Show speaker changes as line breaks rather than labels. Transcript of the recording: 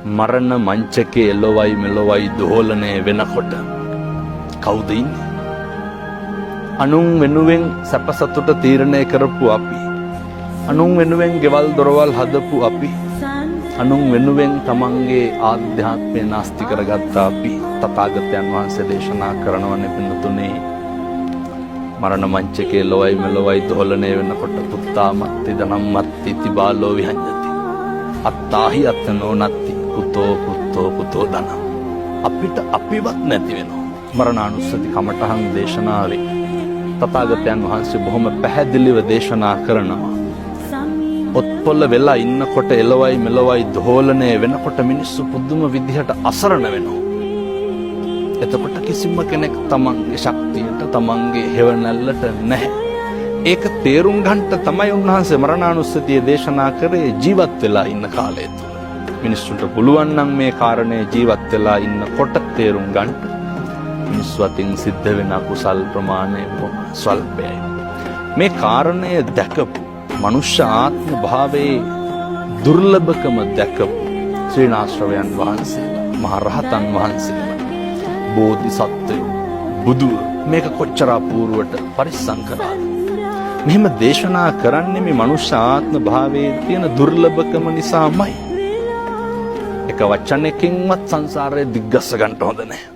මරණ මංචකේ එළොවයි මෙලොවයි දෝලනය වෙනකොට කවුද ඉන්නේ? අනුන් වෙනුවෙන් සැප සතුට තීරණය කරපු අපි, අනුන් වෙනුවෙන් ගෙවල් දොරවල් හදපු අපි, අනුන් වෙනුවෙන් තමන්ගේ ආධ්‍යාත්මය නාස්ති කරගත්ත අපි තථාගතයන් වහන්සේ දේශනා කරනවනේ පින්නතුනේ, මරණ මංචකේ එළොවයි මෙලොවයි දෝලනය වෙනකොට පුත්තාමත්ති ධනම්මත්ති තිබාලෝ විහඤ්ඤති අත්තාහි අත්තනෝ නත්ති පුතෝ ධනං. අපිට අපිවත් නැති වෙනවා. මරණානුස්සති කමඨහං දේශනාවේ තථාගතයන් වහන්සේ බොහොම පැහැදිලිව දේශනා කරනවා. ඔත්පොල්ල වෙලා ඉන්නකොට එළවයි මෙලොවයි දෝලනය වෙනකොට මිනිස්සු පුදුම විදිහට අසරණ වෙනවා. එතකොට කිසිම කෙනෙක් තමන්ගේ ශක්තියට තමන්ගේ හේවණල්ලට නැහැ. ඒක තේරුම් ගන්නට තමයි උන්වහන්සේ මරණානුස්සතිය දේශනා කරේ ජීවත් වෙලා ඉන්න කාලය තුල. මිනිස්සුන්ට පුළුවන් නම් මේ කාරණේ ජීවත් වෙලා ඉන්නකොට තේරුම් ගන්න. මිනිස්සු අතින් සිද්ධ වෙන අකුසල් ප්‍රමාණය ස්වල්පයි. මේ කාරණය දැකපු මනුෂ්‍ය ආත්ම භාවයේ දුර්ලභකම දැකපු ශ්‍රීනාශ්‍රවයන් වහන්සේලා, මහ රහතන් වහන්සේලා, බෝධිසත්වයෝ, බුදු මේක කොච්චර අපූර්වට පරිස්සම් කරාද? මෙහෙම දේශනා කරන්නේ මේ මනුෂ්‍ය ආත්ම භාවයේ තියෙන දුර්ලභකම නිසාමයි. එක වචනයකින්වත් සංසාරය දිග්ගස්ස ගන්න හොඳ නැහැ.